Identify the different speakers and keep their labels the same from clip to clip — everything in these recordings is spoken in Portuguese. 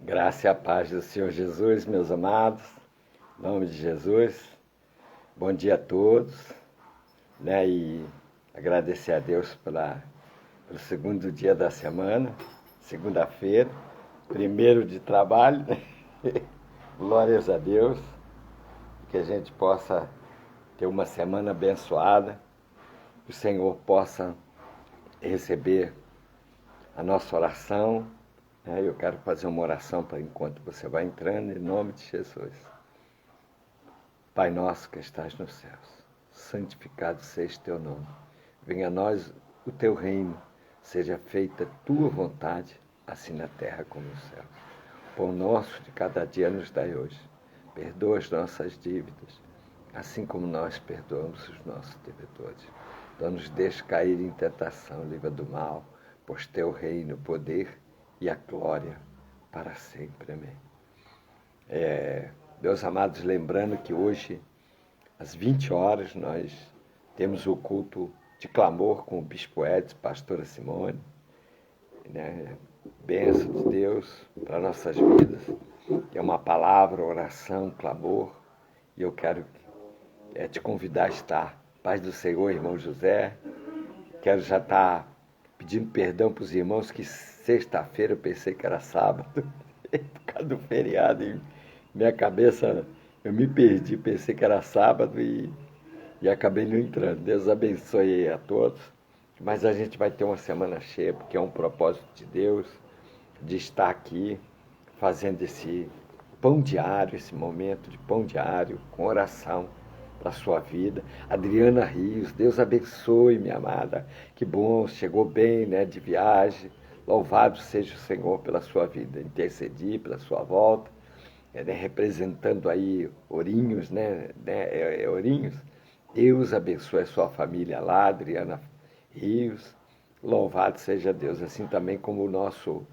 Speaker 1: Graça e a paz do Senhor Jesus, meus amados, em nome de Jesus. Bom dia a todos, né? E agradecer a Deus pelo segundo dia da semana, segunda-feira, primeiro de trabalho. Glórias a Deus, que a gente possa ter uma semana abençoada, que o Senhor possa receber a nossa oração. Eu quero fazer uma oração para enquanto você vai entrando, em nome de Jesus. Pai nosso que estás nos céus, santificado seja teu nome. Venha a nós o teu reino, seja feita a tua vontade, assim na terra como nos céus. O pão nosso de cada dia nos dai hoje. Perdoa as nossas dívidas, assim como nós perdoamos os nossos devedores. Não nos deixe cair em tentação, livra do mal, pois teu reino, o poder e a glória para sempre. Amém. Meus amados, lembrando que hoje, às 20 horas, nós temos o culto de clamor com o Bispo Edson, pastora Simone, né? Bênção de Deus para nossas vidas. É uma palavra, oração, clamor, e eu quero te convidar a estar. Paz do Senhor, irmão José. Quero já estar pedindo perdão para os irmãos que sexta-feira eu pensei que era sábado, por causa do feriado. E minha cabeça, eu me perdi, pensei que era sábado e acabei não entrando. Deus abençoe a todos. Mas a gente vai ter uma semana cheia, porque é um propósito de Deus, de estar aqui fazendo esse pão diário, esse momento de pão diário, com oração para a sua vida. Adriana Rios, Deus abençoe, minha amada. Que bom, chegou bem, né, de viagem. Louvado seja o Senhor pela sua vida. Intercedi pela sua volta, representando aí Ourinhos, né, Ourinhos. Deus abençoe a sua família lá, Adriana Rios. Louvado seja Deus. Assim também como o nosso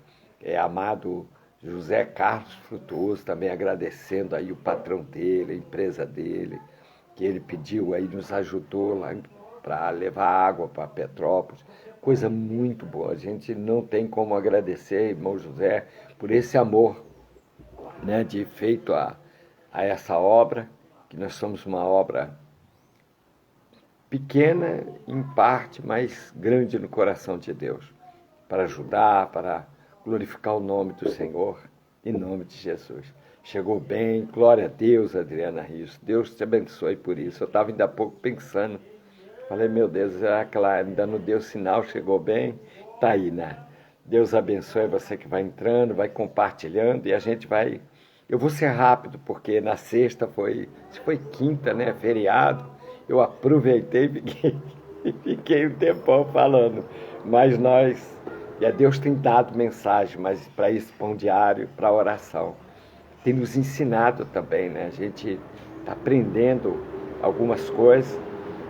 Speaker 1: amado José Carlos Frutuoso, também agradecendo aí o patrão dele, a empresa dele, que ele pediu aí, nos ajudou lá para levar água para Petrópolis. Coisa muito boa. A gente não tem como agradecer, irmão José, por esse amor, né, de feito a essa obra, que nós somos uma obra pequena em parte, mas grande no coração de Deus, para ajudar, para glorificar o nome do Senhor, em nome de Jesus. Chegou bem, glória a Deus, Adriana Rios. Deus te abençoe por isso. Eu estava ainda há pouco pensando, falei, meu Deus, será que ela ainda não deu sinal, chegou bem? Tá aí, né? Deus abençoe você que vai entrando, vai compartilhando e a gente vai... Eu vou ser rápido, porque na sexta foi quinta, né? Feriado. Eu aproveitei e fiquei um tempão falando. Mas Deus tem dado mensagem, mas para esse pão diário, para a oração. Tem nos ensinado também, né? A gente está aprendendo algumas coisas.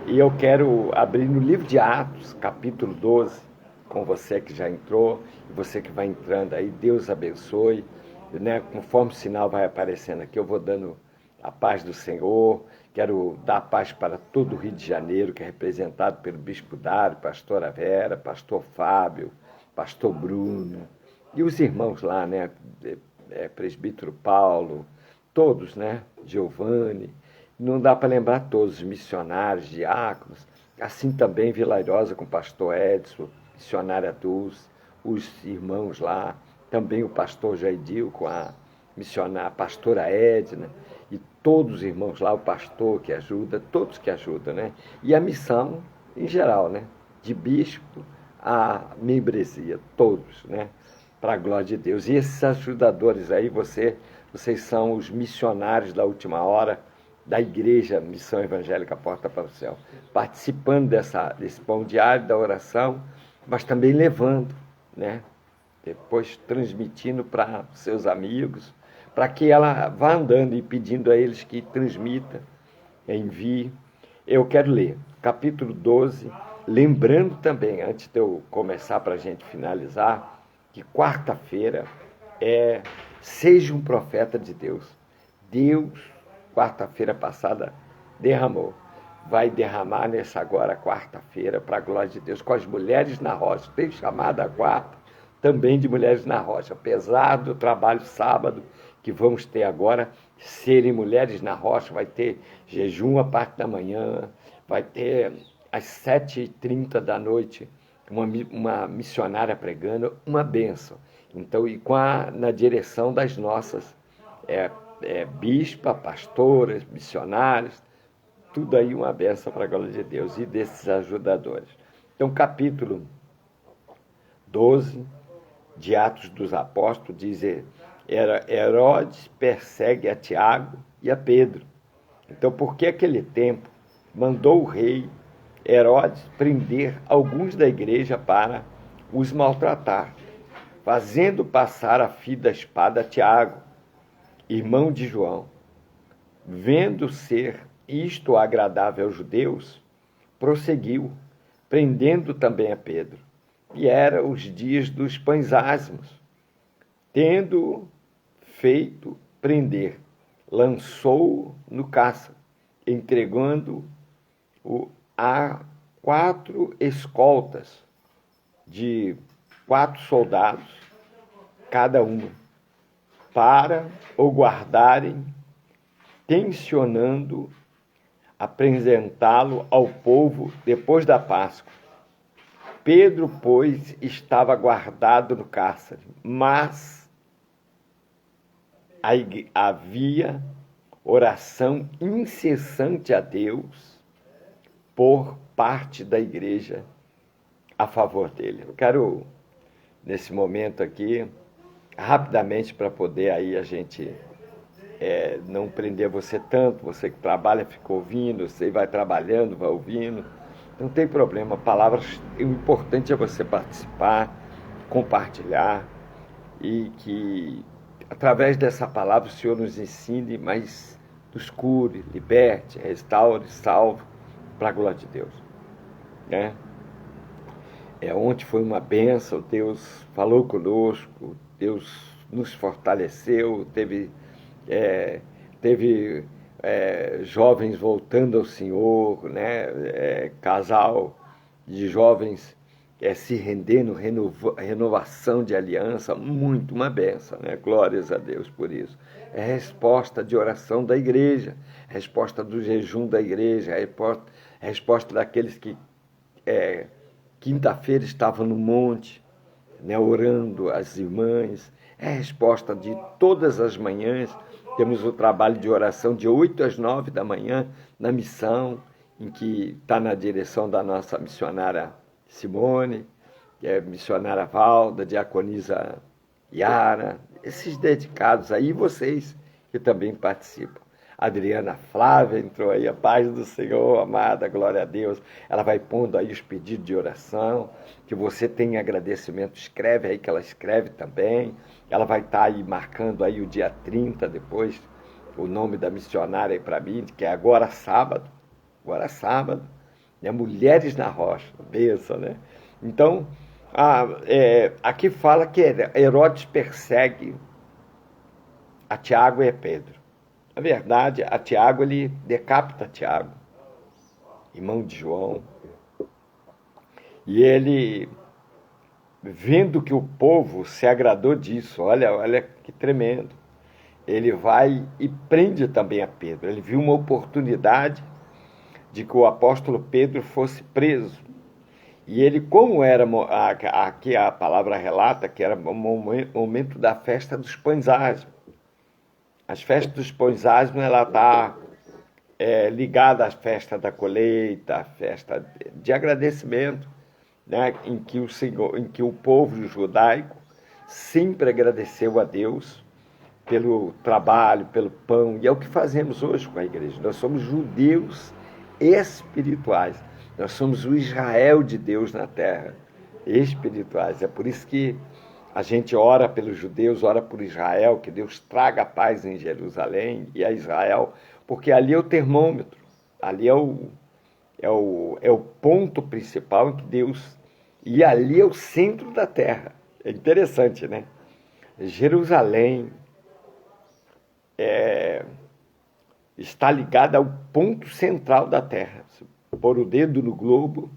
Speaker 1: E eu quero abrir no livro de Atos, capítulo 12, com você que já entrou, e você que vai entrando aí, Deus abençoe, né? Conforme o sinal vai aparecendo aqui, eu vou dando a paz do Senhor. Quero dar a paz para todo o Rio de Janeiro, que é representado pelo Bispo Dário, pastora Vera, pastor Fábio, pastor Bruno, e os irmãos lá, né? Presbítero Paulo, todos, né? Giovanni, não dá para lembrar todos, os missionários, diáconos, assim também Vila Airosa com o pastor Edson, missionária Dulce, os irmãos lá, também o pastor Jaidil com a missionária, a pastora Edna, e todos os irmãos lá, o pastor que ajuda, todos que ajudam, né? E a missão em geral, né? De bispo a membresia, todos, né? Para a glória de Deus. E esses ajudadores aí, vocês são os missionários da última hora da igreja Missão Evangélica Porta para o Céu, participando desse pão diário, da oração, mas também levando, né? Depois transmitindo para seus amigos, para que ela vá andando e pedindo a eles que transmita, envie. Eu quero ler capítulo 12, lembrando também, antes de eu começar para a gente finalizar, que quarta-feira seja um profeta de Deus. Deus, quarta-feira passada, derramou. Vai derramar nessa agora quarta-feira, para a glória de Deus, com as mulheres na roça. Tem chamada a quarta, também de Mulheres na Rocha, apesar do trabalho sábado que vamos ter agora, serem Mulheres na Rocha, vai ter jejum a parte da manhã, vai ter às 7h30 da noite uma missionária pregando, uma bênção. Então, na direção das nossas bispas, pastoras, missionárias, tudo aí uma bênção para a glória de Deus e desses ajudadores. Então, capítulo 12 de Atos dos Apóstolos diz: Herodes persegue a Tiago e a Pedro. Então, por que aquele tempo mandou o rei Herodes prender alguns da igreja para os maltratar, fazendo passar a fio da espada a Tiago, irmão de João? Vendo ser isto agradável aos judeus, prosseguiu, prendendo também a Pedro. E era os dias dos pães ázimos. Tendo feito prender, lançou-o no cárcere, entregando-o a 4 escoltas de 4 soldados, cada uma, para o guardarem, tensionando apresentá-lo ao povo depois da Páscoa. Pedro, pois, estava guardado no cárcere, mas havia oração incessante a Deus por parte da igreja a favor dele. Eu quero, nesse momento aqui, rapidamente, para poder aí a gente não prender você tanto, você que trabalha fica ouvindo, você vai trabalhando, vai ouvindo, não tem problema. Palavras, o importante é você participar, compartilhar, e que através dessa palavra o Senhor nos ensine, mas nos cure, liberte, restaure, salve, para a glória de Deus, né? Ontem foi uma bênção, Deus falou conosco, Deus nos fortaleceu, teve jovens voltando ao Senhor, né? Casal de jovens se rendendo, renovação de aliança, muito uma bênção, né? Glórias a Deus por isso. É resposta de oração da igreja, resposta do jejum da igreja, resposta daqueles que quinta-feira estavam no monte, né, orando as irmãs. É resposta de todas as manhãs. Temos o trabalho de oração de 8 às 9 da manhã na missão, em que está na direção da nossa missionária Simone, que é missionária Valda, diaconisa Yara, esses dedicados aí, vocês que também participam. Adriana Flávia entrou aí, a paz do Senhor, amada, glória a Deus. Ela vai pondo aí os pedidos de oração, que você tem agradecimento, escreve aí, que ela escreve também. Ela vai estar aí marcando aí o dia 30 depois, o nome da missionária aí para mim, que é agora sábado, né? Mulheres na Rocha, bênção, né? Então, aqui fala que Herodes persegue a Tiago e a Pedro. Na verdade, a Tiago, ele decapita Tiago, irmão de João, e ele, vendo que o povo se agradou disso, olha que tremendo, ele vai e prende também a Pedro. Ele viu uma oportunidade de que o apóstolo Pedro fosse preso. E ele, como era, aqui a palavra relata que era o momento da festa dos pães ázimos. As festas dos pães ázimos, ela está ligada à festa da colheita, à festa de agradecimento, né? em que o povo judaico sempre agradeceu a Deus pelo trabalho, pelo pão, e é o que fazemos hoje com a igreja. Nós somos judeus espirituais, nós somos o Israel de Deus na terra, espirituais. É por isso que a gente ora pelos judeus, ora por Israel, que Deus traga a paz em Jerusalém e a Israel, porque ali é o termômetro, ali é o ponto principal em que Deus... E ali é o centro da terra. É interessante, né? Jerusalém está ligada ao ponto central da terra. Se pôr o dedo no globo,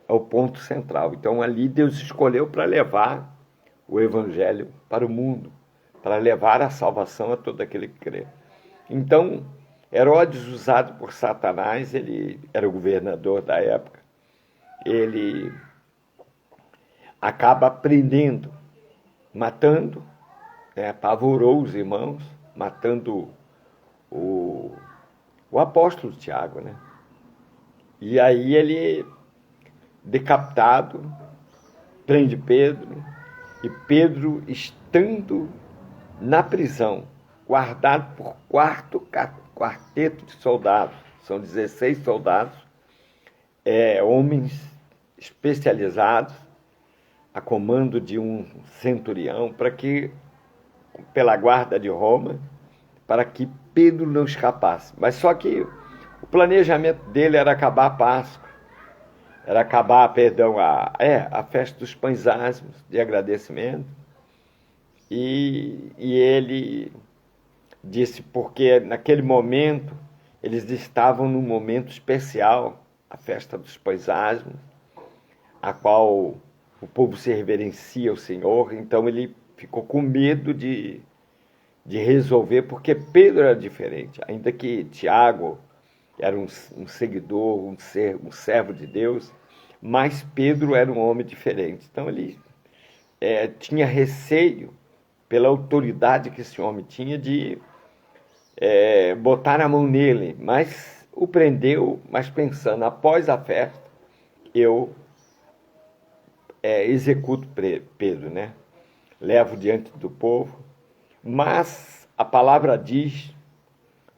Speaker 1: é o ponto central. Então ali Deus escolheu para levar o evangelho para o mundo, para levar a salvação a todo aquele que crê. Então, Herodes, usado por Satanás, ele era o governador da época, ele acaba prendendo, matando, apavorou os irmãos, matando o apóstolo Tiago, né? E aí ele, decapitado, prende Pedro, e Pedro, estando na prisão, guardado por quarteto de soldados, são 16 soldados, homens especializados, a comando de um centurião, pela guarda de Roma, para que Pedro não escapasse. Mas só que o planejamento dele era acabar a Páscoa, era acabar, a festa dos pães ázimos, de agradecimento. E ele disse, porque naquele momento, eles estavam num momento especial, a festa dos pães ázimos, a qual o povo se reverencia ao Senhor, então ele ficou com medo de resolver, porque Pedro era diferente, ainda que Tiago era um seguidor, um servo de Deus, mas Pedro era um homem diferente. Então ele tinha receio, pela autoridade que esse homem tinha, de botar a mão nele, mas o prendeu, mas pensando, após a festa, eu executo Pedro, né? Levo diante do povo, mas a palavra diz,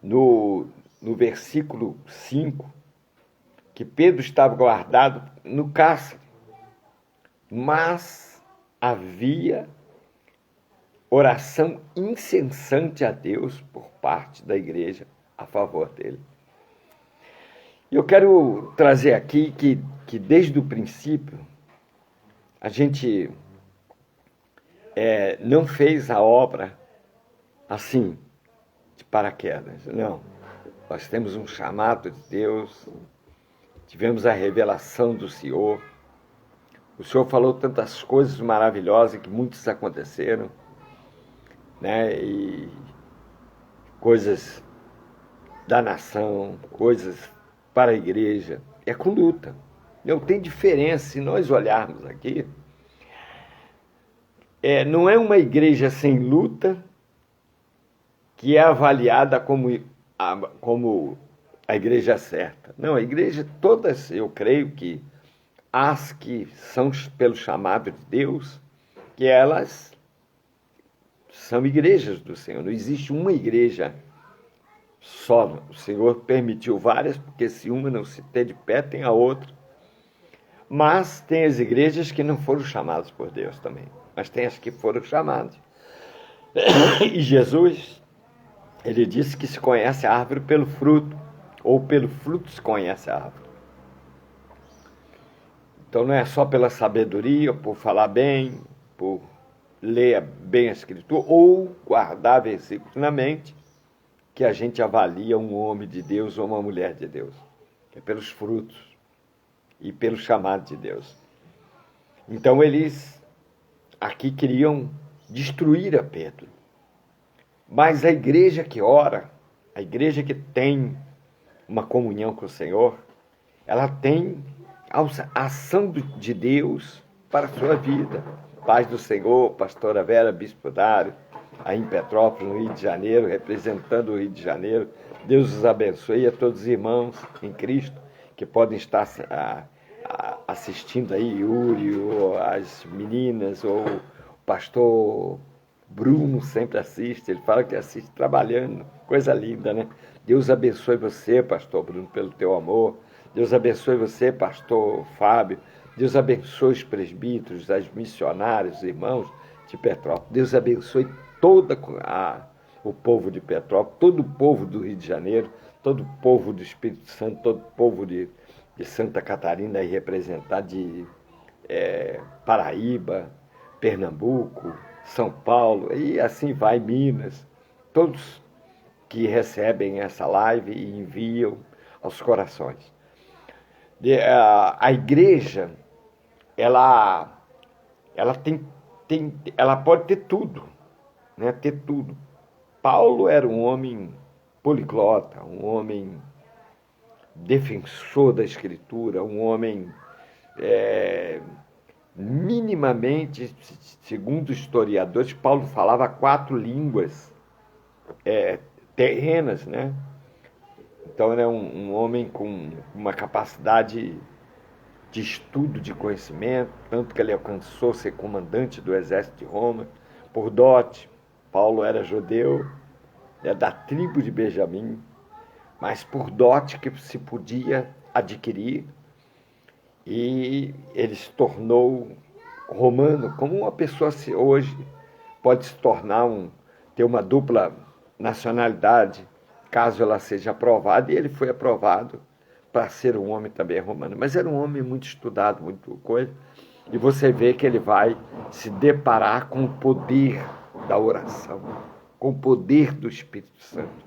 Speaker 1: no versículo 5, que Pedro estava guardado no cárcere, mas havia oração incessante a Deus por parte da igreja a favor dele. Eu quero trazer aqui que desde o princípio a gente não fez a obra assim, de paraquedas. Não. Nós temos um chamado de Deus, tivemos a revelação do Senhor. O Senhor falou tantas coisas maravilhosas que muitas aconteceram, né? E coisas da nação, coisas para a igreja. É com luta. Não tem diferença se nós olharmos aqui. Não é uma igreja sem luta que é avaliada como a igreja certa. Não, a igreja, todas, eu creio que as que são pelo chamado de Deus, que elas são igrejas do Senhor. Não existe uma igreja só. O Senhor permitiu várias, porque se uma não se ter de pé, tem a outra. Mas tem as igrejas que não foram chamadas por Deus também. Mas tem as que foram chamadas. E Jesus, ele disse que se conhece a árvore pelo fruto, ou pelo fruto se conhece a árvore. Então não é só pela sabedoria, por falar bem, por ler bem a Escritura, ou guardar versículos na mente, que a gente avalia um homem de Deus ou uma mulher de Deus. É pelos frutos e pelo chamado de Deus. Então eles aqui queriam destruir a Pedro. Mas a igreja que ora, a igreja que tem uma comunhão com o Senhor, ela tem a ação de Deus para a sua vida. Paz do Senhor, pastora Vera, bispo Dário, aí em Petrópolis, no Rio de Janeiro, representando o Rio de Janeiro. Deus os abençoe a todos os irmãos em Cristo que podem estar assistindo aí, Yuri, ou as meninas, ou o pastor Bruno sempre assiste, ele fala que assiste trabalhando, coisa linda, né? Deus abençoe você, pastor Bruno, pelo teu amor. Deus abençoe você, pastor Fábio. Deus abençoe os presbíteros, as missionários, os irmãos de Petrópolis. Deus abençoe todo o povo de Petrópolis, todo o povo do Rio de Janeiro, todo o povo do Espírito Santo, todo o povo de Santa Catarina, aí representado de Paraíba, Pernambuco, São Paulo, e assim vai, Minas. Todos que recebem essa live e enviam aos corações. A igreja, ela tem ela pode ter tudo, né? Ter tudo. Paulo era um homem poliglota, um homem defensor da Escritura, um homem minimamente, segundo os historiadores, Paulo falava 4 línguas terrenas, né? Então ele é um homem com uma capacidade de estudo, de conhecimento, tanto que ele alcançou ser comandante do exército de Roma, por dote. Paulo era judeu, da tribo de Benjamim, mas por dote que se podia adquirir, e ele se tornou romano, como uma pessoa hoje pode se tornar ter uma dupla nacionalidade, caso ela seja aprovada, e ele foi aprovado para ser um homem também romano. Mas era um homem muito estudado, muito coisa, e você vê que ele vai se deparar com o poder da oração, com o poder do Espírito Santo.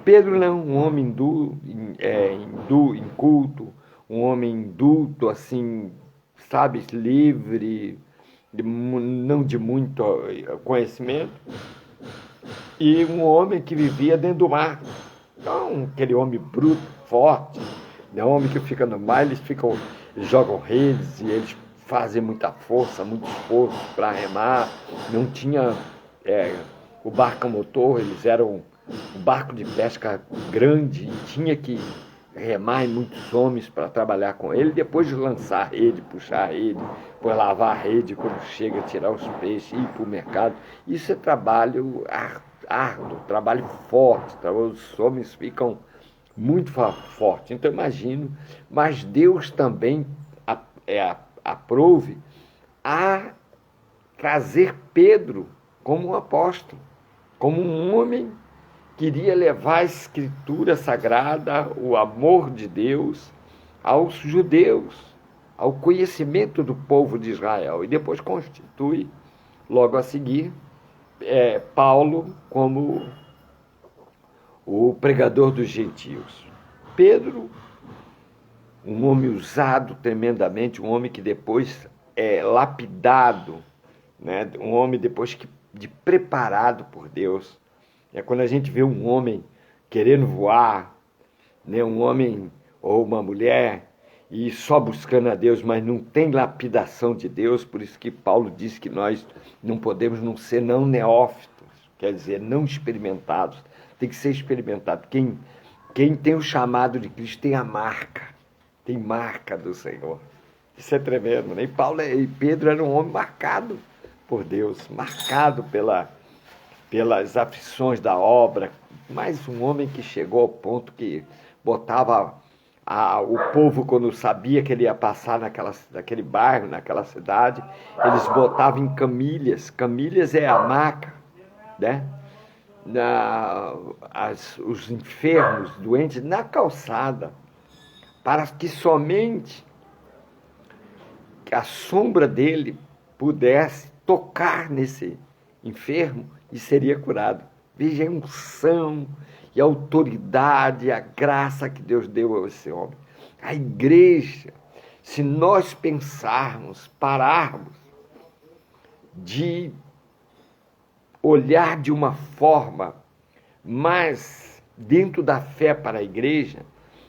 Speaker 1: Pedro é um homem inculto, um homem indulto, assim, sabe, livre, não de muito conhecimento, e um homem que vivia dentro do mar. Então, aquele homem bruto, forte, né? Homem que fica no mar, eles jogam redes e eles fazem muita força, muito esforço para remar. Não tinha o barco a motor, eles eram um barco de pesca grande e tinha que remar, e muitos homens para trabalhar com ele, depois de lançar a rede, puxar a rede, depois lavar a rede quando chega, tirar os peixes, ir para o mercado. Isso é trabalho árduo, trabalho forte, os homens ficam muito fortes. Então imagino, mas Deus também aprove a trazer Pedro como um apóstolo, como um homem que queria levar a Escritura Sagrada, o amor de Deus, aos judeus, ao conhecimento do povo de Israel. E depois constitui, logo a seguir, Paulo como o pregador dos gentios. Pedro, um homem usado tremendamente, um homem que depois é lapidado, né? Um homem depois de preparado por Deus. É quando a gente vê um homem querendo voar, né? Um homem ou uma mulher, e só buscando a Deus, mas não tem lapidação de Deus. Por isso que Paulo diz que nós não podemos não ser não neófitos, quer dizer, não experimentados. Tem que ser experimentado. Quem tem o chamado de Cristo tem a marca, tem marca do Senhor. Isso é tremendo, né? E Pedro era um homem marcado por Deus, marcado pelas aflições da obra, mas um homem que chegou ao ponto que botava o povo, quando sabia que ele ia passar naquele bairro, naquela cidade, eles botavam em camilhas. Camilhas é a maca, né? Os enfermos, doentes, na calçada, para que somente a sombra dele pudesse tocar nesse enfermo e seria curado. Veja a unção e a autoridade, a graça que Deus deu a esse homem. A igreja, se nós pensarmos, pararmos de olhar de uma forma mais dentro da fé para a igreja,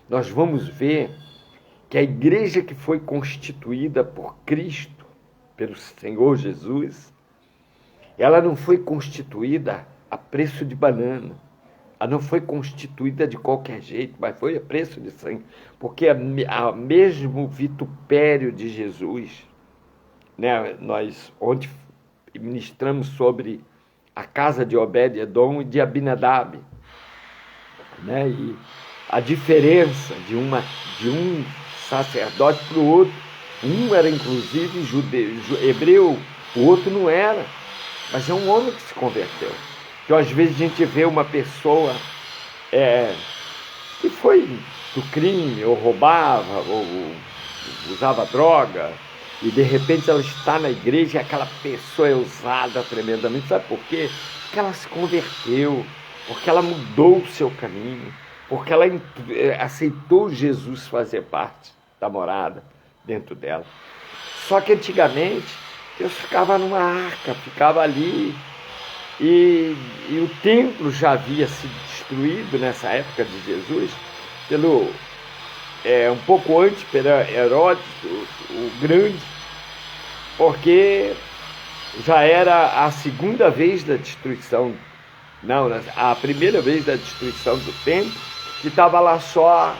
Speaker 1: nós vamos ver que a igreja que foi constituída por Cristo, pelo Senhor Jesus, ela não foi constituída a preço de banana, ela não foi constituída de qualquer jeito, mas foi a preço de sangue, porque a mesmo vitupério de Jesus, né? Nós ontem ministramos sobre a casa de Obed-Edom e de Abinadab, né? E a diferença de um sacerdote para o outro, um era inclusive hebreu, o outro não era, mas é um homem que se converteu. Então às vezes a gente vê uma pessoa que foi do crime, ou roubava, ou usava droga, e de repente ela está na igreja e aquela pessoa é usada tremendamente. Sabe por quê? Porque ela se converteu, porque ela mudou o seu caminho, porque ela aceitou Jesus fazer parte da morada dentro dela. Só que antigamente Deus ficava numa arca, ficava ali, e o templo já havia sido destruído nessa época de Jesus, um pouco antes, pelo Herodes, o Grande, porque já era a segunda vez da destruição, não, a primeira vez da destruição do templo, que estava lá só,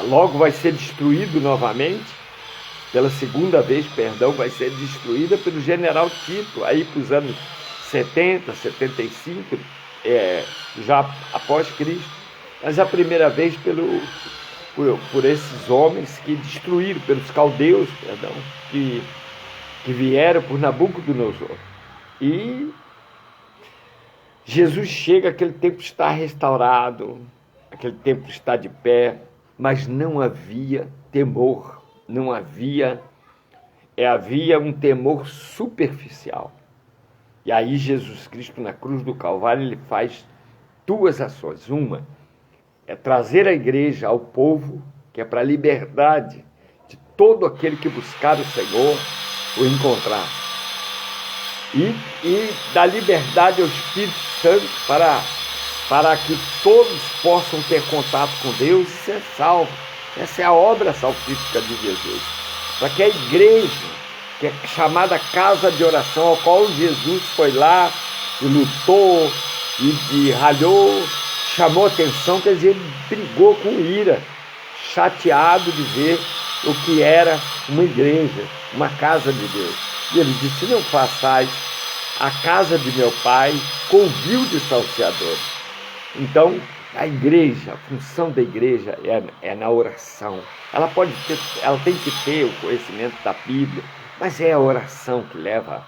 Speaker 1: logo vai ser destruído novamente, pela segunda vez, perdão, vai ser destruída pelo general Tito, aí para os anos 70, 75, já após Cristo. Mas a primeira vez por esses homens que destruíram, pelos caldeus, perdão, que vieram por Nabucodonosor. E Jesus chega, aquele templo está restaurado, aquele templo está de pé, mas não havia temor. Não havia um temor superficial. E aí Jesus Cristo, na cruz do Calvário, ele faz duas ações. Uma é trazer a igreja ao povo, que é para a liberdade de todo aquele que buscar o Senhor, o encontrar. E da liberdade ao Espírito Santo para que todos possam ter contato com Deus e ser salvos. Essa é a obra salvífica de Jesus. Para que a igreja, que é chamada casa de oração, ao qual Jesus foi lá e lutou, e ralhou, chamou atenção, quer dizer, ele brigou com ira, chateado de ver o que era uma igreja, uma casa de Deus. E ele disse: não façais a casa de meu pai covil de salteadores. Então, a igreja, a função da igreja é na oração. Ela tem que ter o conhecimento da Bíblia, mas é a oração que leva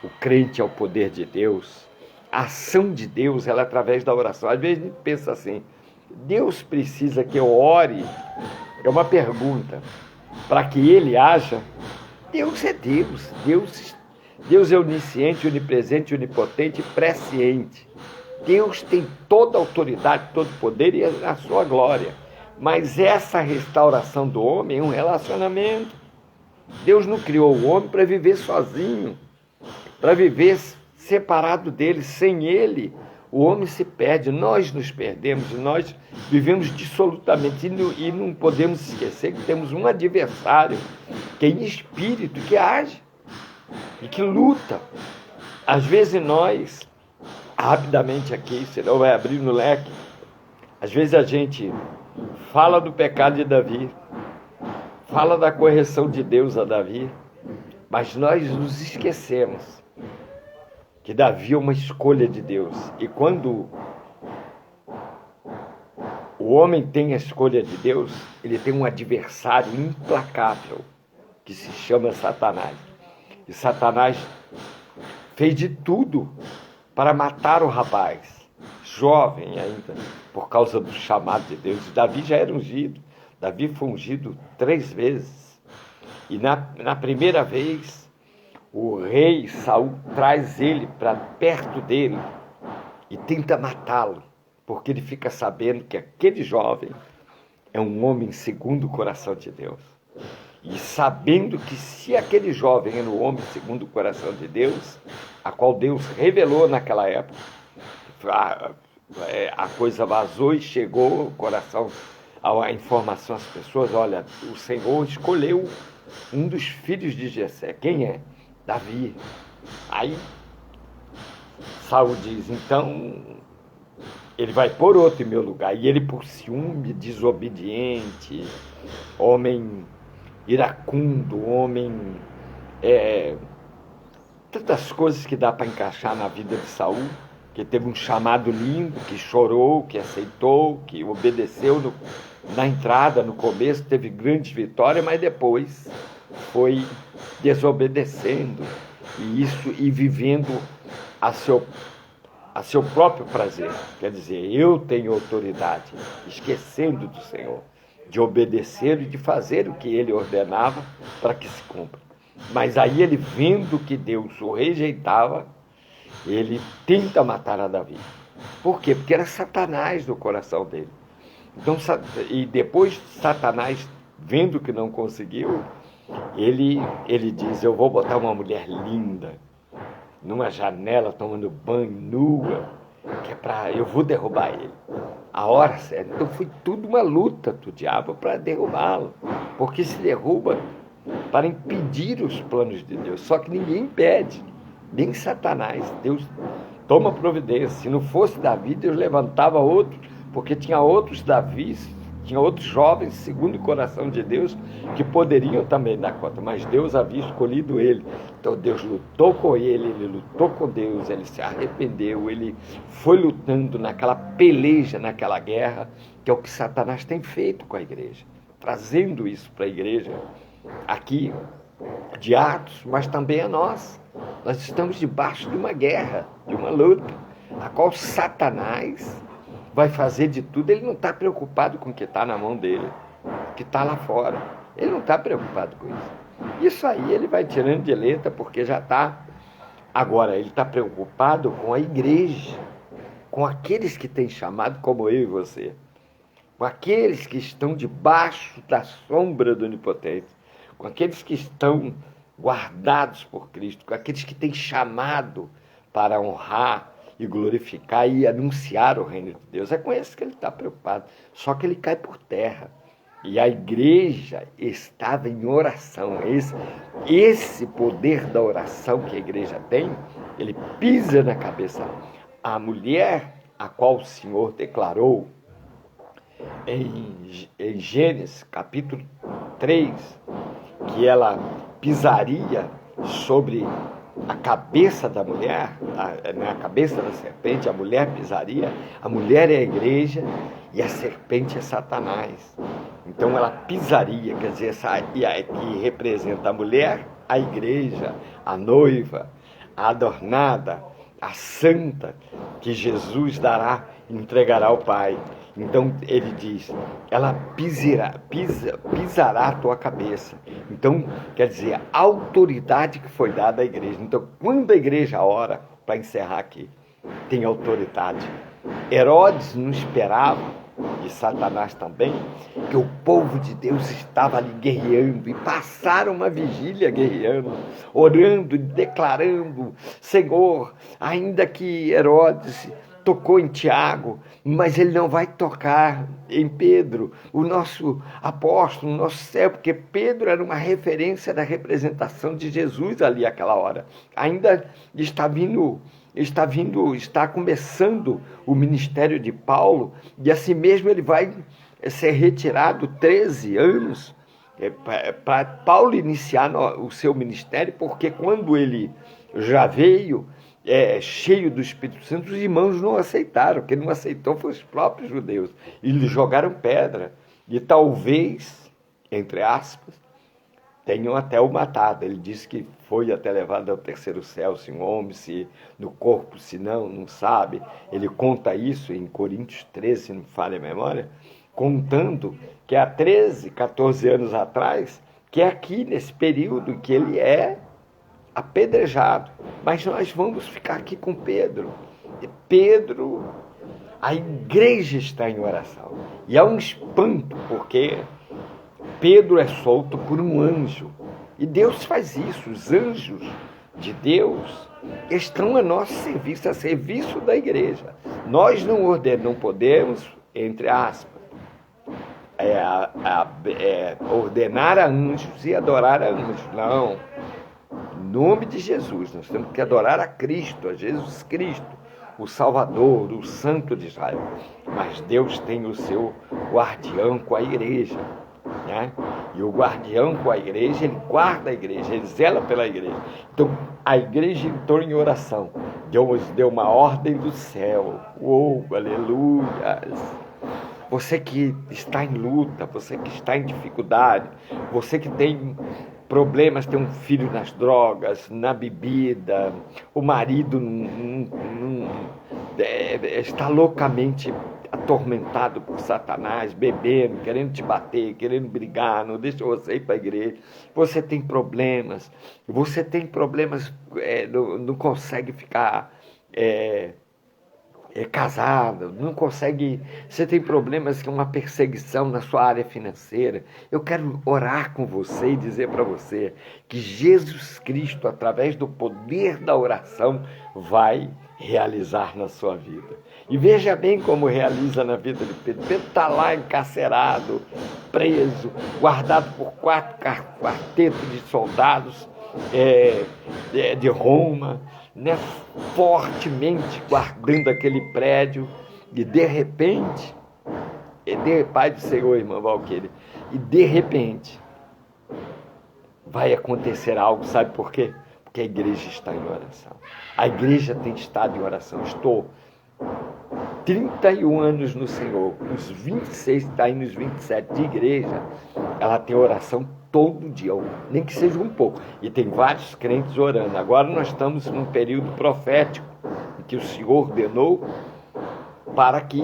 Speaker 1: o crente ao poder de Deus. A ação de Deus, ela é através da oração. Às vezes a gente pensa assim: Deus precisa que eu ore? É uma pergunta. Para que Ele haja? Deus é Deus. Deus é onisciente, onipresente, onipotente e presciente. Deus tem toda a autoridade, todo o poder e a sua glória. Mas essa restauração do homem é um relacionamento. Deus não criou o homem para viver sozinho, para viver separado dele. Sem ele, o homem se perde, nós nos perdemos, nós vivemos dissolutamente. E não podemos esquecer que temos um adversário, que é em espírito, que age e que luta. Às vezes nós, rapidamente aqui, senão vai abrir no leque, às vezes a gente fala do pecado de Davi, fala da correção de Deus a Davi, mas nós nos esquecemos que Davi é uma escolha de Deus. E quando o homem tem a escolha de Deus, ele tem um adversário implacável, que se chama Satanás. E Satanás fez de tudo para matar o rapaz, jovem ainda, por causa do chamado de Deus. Davi já era ungido. Davi foi ungido 3 vezes. E na primeira vez, o rei Saul traz ele para perto dele e tenta matá-lo, porque ele fica sabendo que aquele jovem é um homem segundo o coração de Deus. E sabendo que se aquele jovem era um homem segundo o coração de Deus, a qual Deus revelou naquela época, a coisa vazou e chegou ao coração, a informação às pessoas: olha, o Senhor escolheu um dos filhos de Jessé. Quem é? Davi. Aí Saul diz: então ele vai pôr outro em meu lugar. E ele, por ciúme, desobediente, homem iracundo, homem... tantas coisas que dá para encaixar na vida de Saul, que teve um chamado lindo, que chorou, que aceitou, que obedeceu na entrada, no começo, teve grandes vitórias, mas depois foi desobedecendo e vivendo a seu próprio prazer. Quer dizer, eu tenho autoridade, esquecendo do Senhor, de obedecer e de fazer o que ele ordenava para que se cumpra. Mas aí ele, vendo que Deus o rejeitava, ele tenta matar a Davi. Por quê? Porque era Satanás no coração dele. Então, e depois Satanás, vendo que não conseguiu, Ele diz, eu vou botar uma mulher linda numa janela tomando banho, nua, que é para eu vou derrubar ele. A hora certa. Então foi tudo uma luta do diabo para derrubá-lo, porque se derruba para impedir os planos de Deus. Só que ninguém impede, nem Satanás. Deus toma providência. Se não fosse Davi, Deus levantava outro, porque tinha outros Davis, tinha outros jovens, segundo o coração de Deus, que poderiam também dar conta, mas Deus havia escolhido ele. Então Deus lutou com ele, ele lutou com Deus, ele se arrependeu, ele foi lutando naquela peleja, naquela guerra, que é o que Satanás tem feito com a igreja, trazendo isso para a igreja aqui de Atos, mas também a nós. Nós estamos debaixo de uma guerra, de uma luta, a qual Satanás vai fazer de tudo. Ele não está preocupado com o que está na mão dele, que está lá fora. Ele não está preocupado com isso. Isso aí ele vai tirando de letra, porque já está. Agora, ele está preocupado com a igreja, com aqueles que têm chamado, como eu e você, com aqueles que estão debaixo da sombra do Onipotente, com aqueles que estão guardados por Cristo, com aqueles que têm chamado para honrar e glorificar e anunciar o reino de Deus. É com esses que ele está preocupado. Só que ele cai por terra. E a igreja estava em oração. Esse poder da oração que a igreja tem, ele pisa na cabeça. A mulher a qual o Senhor declarou em Gênesis capítulo 3, que ela pisaria sobre a cabeça da mulher, a cabeça da serpente, a mulher pisaria, a mulher é a igreja e a serpente é Satanás. Então ela pisaria, quer dizer, que representa a mulher, a igreja, a noiva, a adornada, a santa, que Jesus entregará ao Pai. Então ele diz, ela pisará a tua cabeça. Então, quer dizer, a autoridade que foi dada à igreja. Então, quando a igreja ora, para encerrar aqui, tem autoridade. Herodes não esperava, e Satanás também, que o povo de Deus estava ali guerreando, e passaram uma vigília guerreando, orando, declarando, Senhor, ainda que Herodes tocou em Tiago, mas ele não vai tocar em Pedro, o nosso apóstolo, o nosso céu, porque Pedro era uma referência da representação de Jesus ali àquela hora. Ainda está começando o ministério de Paulo, e assim mesmo ele vai ser retirado 13 anos para Paulo iniciar o seu ministério, porque quando ele já veio cheio do Espírito Santo, os irmãos não aceitaram. Quem não aceitou foi os próprios judeus, e lhe jogaram pedra, e talvez, entre aspas, tenham até o matado. Ele disse que foi até levado ao terceiro céu, se um homem, se no corpo, se não sabe. Ele conta isso em Coríntios 13, se não me falha a memória, contando que há 13, 14 anos atrás, que é aqui nesse período que ele é apedrejado. Mas nós vamos ficar aqui com Pedro. E Pedro, a igreja está em oração. E há um espanto, porque Pedro é solto por um anjo. E Deus faz isso. Os anjos de Deus estão a nosso serviço, a serviço da igreja. Nós não podemos, entre aspas, ordenar a anjos e adorar a anjos. Não. Em nome de Jesus, nós temos que adorar a Cristo, a Jesus Cristo, o Salvador, o Santo de Israel. Mas Deus tem o seu guardião com a igreja, né? E o guardião com a igreja, ele guarda a igreja, ele zela pela igreja. Então, a igreja entrou em oração. Deus deu uma ordem do céu. Aleluia! Você que está em luta, você que está em dificuldade, você que tem problemas, tem um filho nas drogas, na bebida, o marido está loucamente atormentado por Satanás, bebendo, querendo te bater, querendo brigar, não deixa você ir para a igreja. Você tem problemas, não consegue ficar é casado, não consegue, você tem problemas com uma perseguição na sua área financeira, eu quero orar com você e dizer para você que Jesus Cristo, através do poder da oração, vai realizar na sua vida. E veja bem como realiza na vida de Pedro. Pedro está lá encarcerado, preso, guardado por 4 quartetos de soldados de Roma, né, fortemente guardando aquele prédio, e de repente, Pai do Senhor, irmã Valquíria, e de repente vai acontecer algo, sabe por quê? Porque a igreja está em oração. A igreja tem estado em oração. Estou 31 anos no Senhor, os 26, está aí nos 27 de igreja, ela tem oração todo dia, nem que seja um pouco. E tem vários crentes orando. Agora nós estamos num período profético, em que o Senhor ordenou para que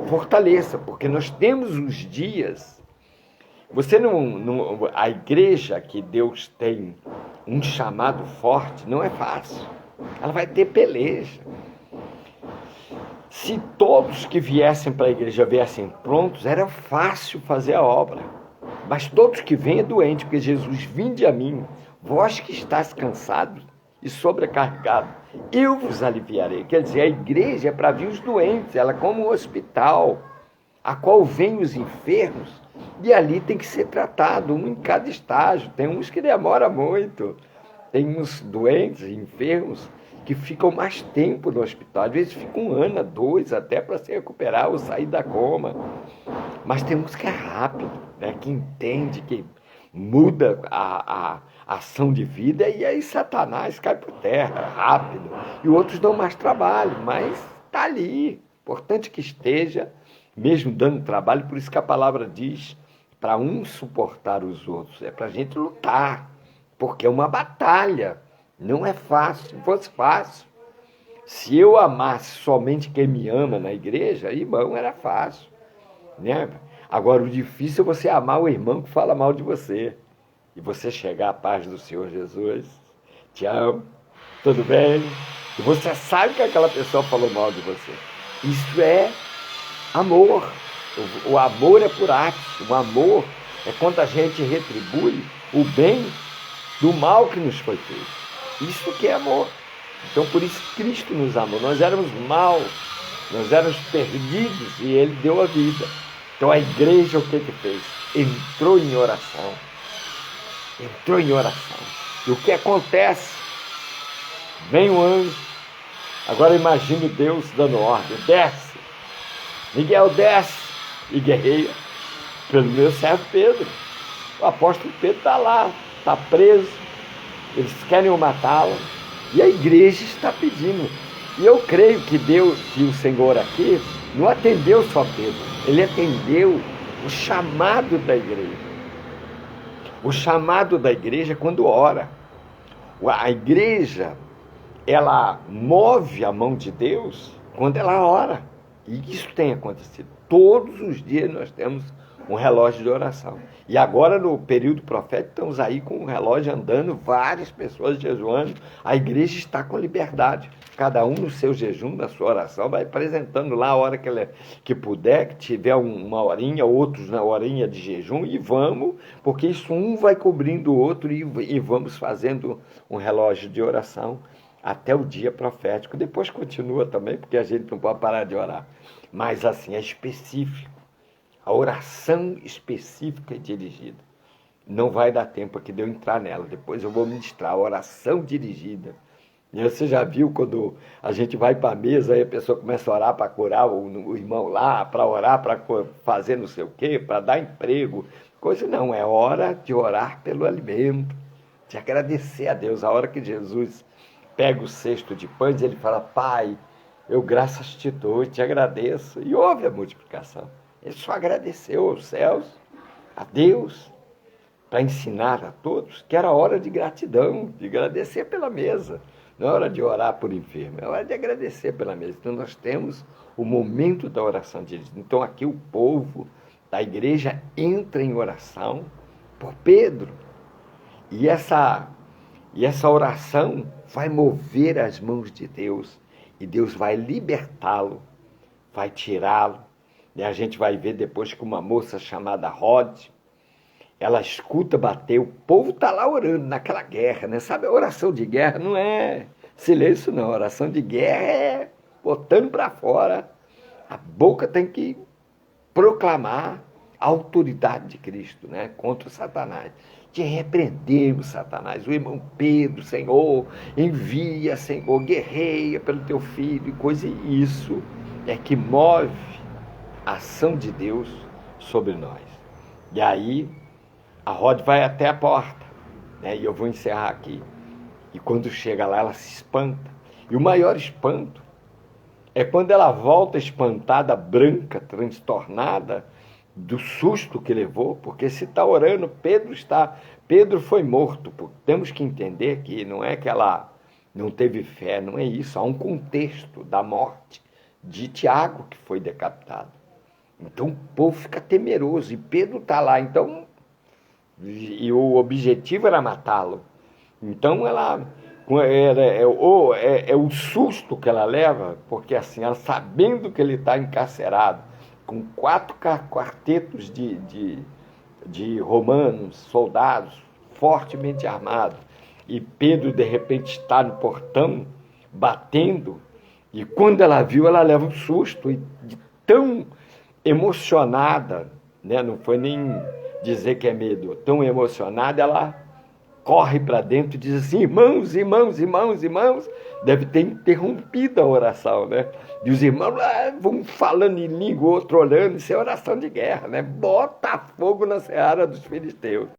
Speaker 1: fortaleça, porque nós temos uns dias. A igreja que Deus tem um chamado forte, não é fácil. Ela vai ter peleja. Se todos que viessem para a igreja viessem prontos, era fácil fazer a obra. Mas todos que vêm é doente, porque Jesus, vinde a mim, vós que estáis cansados e sobrecarregados, eu vos aliviarei. Quer dizer, a igreja é para vir os doentes, ela é como um hospital, a qual vêm os enfermos, e ali tem que ser tratado, um em cada estágio. Tem uns que demoram muito, tem uns doentes, enfermos, que ficam mais tempo no hospital, às vezes ficam 1 ano, 2, até para se recuperar ou sair da coma. Mas tem uns que é rápido, né? Que entende, que muda a ação de vida, e aí Satanás cai por terra rápido. E outros dão mais trabalho, mas está ali. Importante que esteja, mesmo dando trabalho, por isso que a palavra diz, para um suportar os outros, é para a gente lutar, porque é uma batalha. Não é fácil. Se fosse fácil, se eu amasse somente quem me ama na igreja, irmão, era fácil, né? Agora, o difícil é você amar o irmão que fala mal de você, e você chegar à paz do Senhor Jesus, te amo, tudo bem? E você sabe que aquela pessoa falou mal de você. Isso é amor. O amor é por atos. O amor é quando a gente retribui o bem do mal que nos foi feito. Isso que é amor. Então, por isso Cristo nos amou. Nós éramos maus, nós éramos perdidos, e Ele deu a vida. Então a igreja o que fez? Entrou em oração. Entrou em oração. E o que acontece? Vem o anjo. Agora imagine Deus dando ordem. Desce. Miguel desce e guerreia pelo meu servo Pedro. O apóstolo Pedro está lá, está preso. Eles querem o matá-lo, e a igreja está pedindo. E eu creio que o Senhor aqui não atendeu só Pedro, ele atendeu o chamado da igreja. O chamado da igreja é quando ora. A igreja, ela move a mão de Deus quando ela ora. E isso tem acontecido. Todos os dias nós temos um relógio de oração. E agora, no período profético, estamos aí com o relógio andando, várias pessoas jejuando. A igreja está com liberdade. Cada um no seu jejum, na sua oração, vai apresentando lá a hora que puder, que tiver uma horinha, outros na horinha de jejum, e vamos, porque isso um vai cobrindo o outro, e vamos fazendo um relógio de oração até o dia profético. Depois continua também, porque a gente não pode parar de orar. Mas assim, é específico. A oração específica e dirigida. Não vai dar tempo aqui de eu entrar nela. Depois eu vou ministrar a oração dirigida. E você já viu quando a gente vai para a mesa e a pessoa começa a orar para curar o irmão lá, para orar, para fazer não sei o quê, para dar emprego. Coisa não, é hora de orar pelo alimento, de agradecer a Deus. A hora que Jesus pega o cesto de pães, ele fala: Pai, eu graças te dou, te agradeço. E houve a multiplicação. Ele só agradeceu aos céus, a Deus, para ensinar a todos que era hora de gratidão, de agradecer pela mesa. Não é hora de orar por enfermo, é hora de agradecer pela mesa. Então nós temos o momento da oração dirigida. Então aqui o povo da igreja entra em oração por Pedro. E essa oração vai mover as mãos de Deus, e Deus vai libertá-lo vai tirá-lo. E a gente vai ver depois que uma moça chamada Rod, ela escuta bater, o povo está lá orando naquela guerra, né? Sabe, a oração de guerra não é silêncio, não. A oração de guerra é botando para fora. A boca tem que proclamar a autoridade de Cristo, né? Contra o Satanás. De repreendermos Satanás. O irmão Pedro, Senhor, envia, Senhor, guerreia pelo teu filho, e coisa. E isso é que move a ação de Deus sobre nós. E aí, a Rod vai até a porta, né? E eu vou encerrar aqui. E quando chega lá, ela se espanta. E o maior espanto é quando ela volta espantada, branca, transtornada, do susto que levou, porque se está orando, Pedro foi morto. Temos que entender que não é que ela não teve fé, não é isso. Há um contexto da morte de Tiago, que foi decapitado. Então o povo fica temeroso, e Pedro está lá, então, e o objetivo era matá-lo. Então ela é o susto que ela leva, porque assim, ela sabendo que ele está encarcerado, com 4 quartetos de romanos, soldados, fortemente armados, e Pedro de repente está no portão, batendo, e quando ela viu, ela leva um susto, e de tão emocionada, né? Não foi nem dizer que é medo, tão emocionada, ela corre para dentro e diz assim: irmãos, irmãos, irmãos, irmãos. Deve ter interrompido a oração, né? E os irmãos vão falando em língua, outro olhando. Isso é oração de guerra, né? Bota fogo na seara dos filisteus.